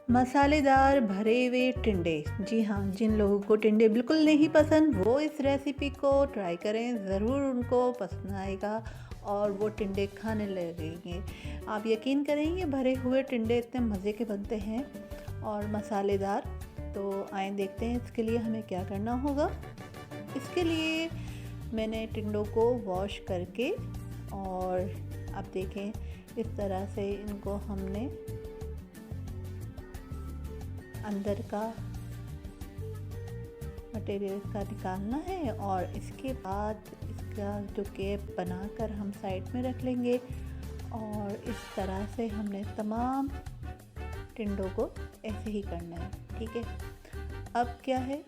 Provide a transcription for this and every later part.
मसाले दार भरे हुए टिंडे। जी हाँ, जिन लोगों को टिंडे बिल्कुल नहीं पसंद वो इस रेसिपी को ट्राई करें, ज़रूर उनको पसंद आएगा और वो टिंडे खाने लगेंगे। आप यकीन करें, ये भरे हुए टिंडे इतने मज़े के बनते हैं और मसालेदार। तो आइए देखते हैं इसके लिए हमें क्या करना होगा। इसके लिए मैंने टिंडों को वॉश करके और आप देखें इस तरह से इनको हमने अंदर का मटेरियल का निकालना है और इसके बाद इसका जो कैप बनाकर हम साइड में रख लेंगे। और इस तरह से हमने तमाम टिंडों को ऐसे ही करना है, ठीक है। अब क्या है,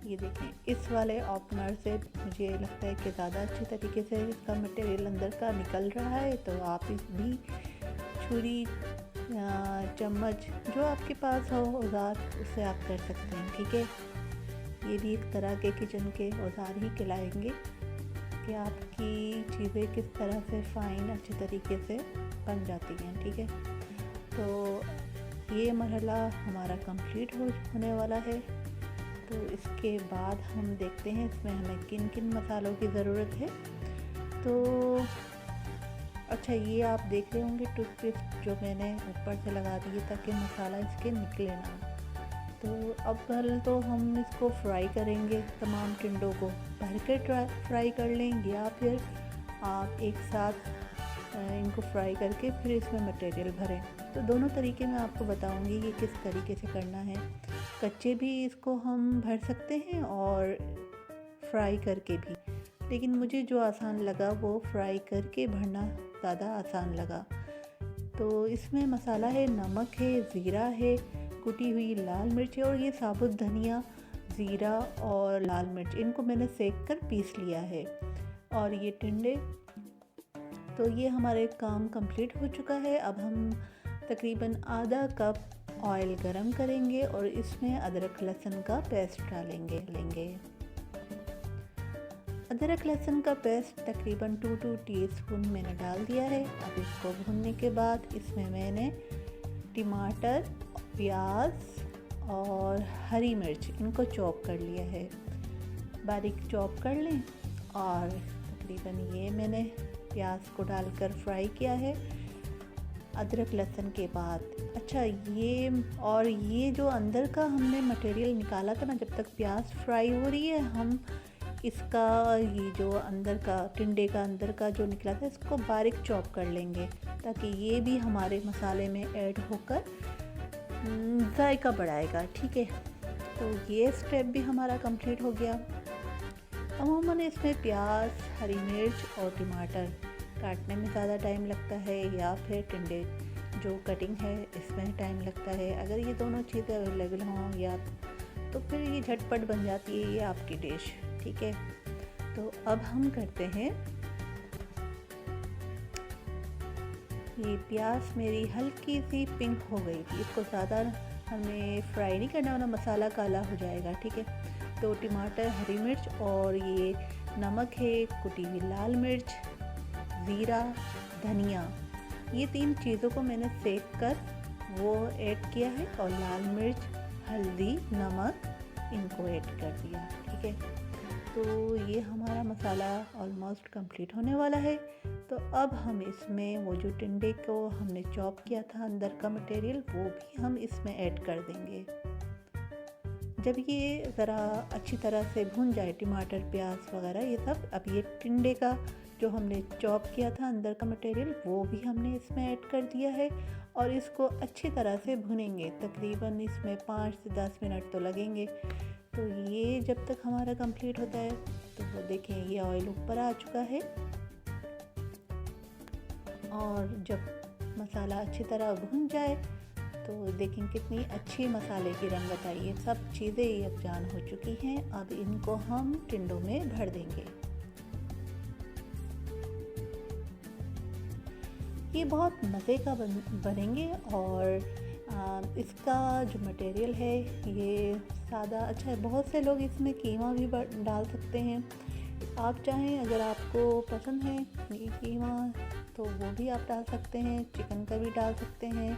ये देखें, इस वाले ओपनर से मुझे लगता है कि ज़्यादा अच्छे तरीके से इसका मटेरियल अंदर का निकल रहा है। तो आप इस भी छुरी चम्मच जो आपके पास हो औजार, उससे आप कर सकते हैं, ठीक है। ये भी एक तरह के किचन के औजार ही कहलाएंगे कि आपकी चीज़ें किस तरह से फाइन अच्छे तरीके से बन जाती हैं, ठीक है। तो ये मरहला हमारा कंप्लीट होने वाला है। तो इसके बाद हम देखते हैं इसमें हमें किन किन मसालों की ज़रूरत है। तो अच्छा, ये आप देख रहे होंगे टूथपेस्ट जो मैंने ऊपर से लगा दी है ताकि मसाला इसके निकले ना। तो अब पहले तो हम इसको फ्राई करेंगे, तमाम टिंडों को भर के फ्राई कर लेंगे या फिर आप एक साथ इनको फ्राई करके फिर इसमें मटेरियल भरें। तो दोनों तरीके मैं आपको बताऊंगी कि किस तरीके से करना है। कच्चे भी इसको हम भर सकते हैं और फ्राई करके भी, लेकिन मुझे जो आसान लगा वो फ्राई करके भरना ज़्यादा आसान लगा। तो इसमें मसाला है, नमक है, ज़ीरा है, कुटी हुई लाल मिर्च है और ये साबुत धनिया, ज़ीरा और लाल मिर्च, इनको मैंने सेक कर पीस लिया है। और ये टिंडे। तो ये हमारे काम कंप्लीट हो चुका है। अब हम तकरीबन आधा कप ऑयल गरम करेंगे और इसमें अदरक लहसुन का पेस्ट डालेंगे। अदरक लहसुन का पेस्ट तकरीबन 2 टीस्पून मैंने डाल दिया है। अब इसको भूनने के बाद इसमें मैंने टमाटर, प्याज और हरी मिर्च, इनको चॉप कर लिया है, बारीक चॉप कर लें। और तकरीबन ये मैंने प्याज को डालकर फ्राई किया है अदरक लहसुन के बाद। अच्छा, ये जो अंदर का हमने मटेरियल निकाला था ना, जब तक प्याज फ्राई हो रही है हम इसका ये जो अंदर का टिंडे का अंदर का जो निकला था इसको बारीक चॉप कर लेंगे ताकि ये भी हमारे मसाले में ऐड होकर जायका बढ़ाएगा, ठीक है। तो ये स्टेप भी हमारा कंप्लीट हो गया। अमूमन इसमें प्याज, हरी मिर्च और टमाटर काटने में ज़्यादा टाइम लगता है या फिर टिंडे जो कटिंग है इसमें टाइम लगता है। अगर ये दोनों चीज़ें अवेलेबल हों या तो फिर ये झटपट बन जाती है ये आपकी डिश, ठीक है। तो अब हम करते हैं, ये प्याज मेरी हल्की सी पिंक हो गई थी, इसको ज़्यादा हमें फ्राई नहीं करना वरना मसाला काला हो जाएगा, ठीक है। तो टमाटर, हरी मिर्च और ये नमक है, कुटी हुई लाल मिर्च, ज़ीरा, धनिया, ये 3 चीज़ों को मैंने सेक कर वो ऐड किया है और लाल मिर्च, हल्दी, नमक, इनको ऐड कर दिया, ठीक है। तो ये हमारा मसाला ऑलमोस्ट कंप्लीट होने वाला है। तो अब हम इसमें वो जो टिंडे को हमने चॉप किया था अंदर का मटेरियल वो भी हम इसमें ऐड कर देंगे। जब ये ज़रा अच्छी तरह से भुन जाए, टमाटर, प्याज वगैरह ये सब, अब ये टिंडे का जो हमने चॉप किया था अंदर का मटेरियल वो भी हमने इसमें ऐड कर दिया है और इसको अच्छी तरह से भुनेंगे। तकरीबन इसमें 5 से 10 मिनट तो लगेंगे। तो ये जब तक हमारा कंप्लीट होता है तो वो देखें ये ऑयल ऊपर आ चुका है और जब मसाला अच्छी तरह भुन जाए तो देखें कितनी अच्छी मसाले की रंगत आई है। सब चीज़ें ये अब जान हो चुकी हैं। अब इनको हम टिंडों में भर देंगे। ये बहुत मज़े का बनेंगे और इसका जो मटेरियल है ये सादा अच्छा है। बहुत से लोग इसमें कीमा भी डाल सकते हैं, आप चाहें, अगर आपको पसंद है ये कीमा तो वो भी आप डाल सकते हैं, चिकन का भी डाल सकते हैं।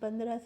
15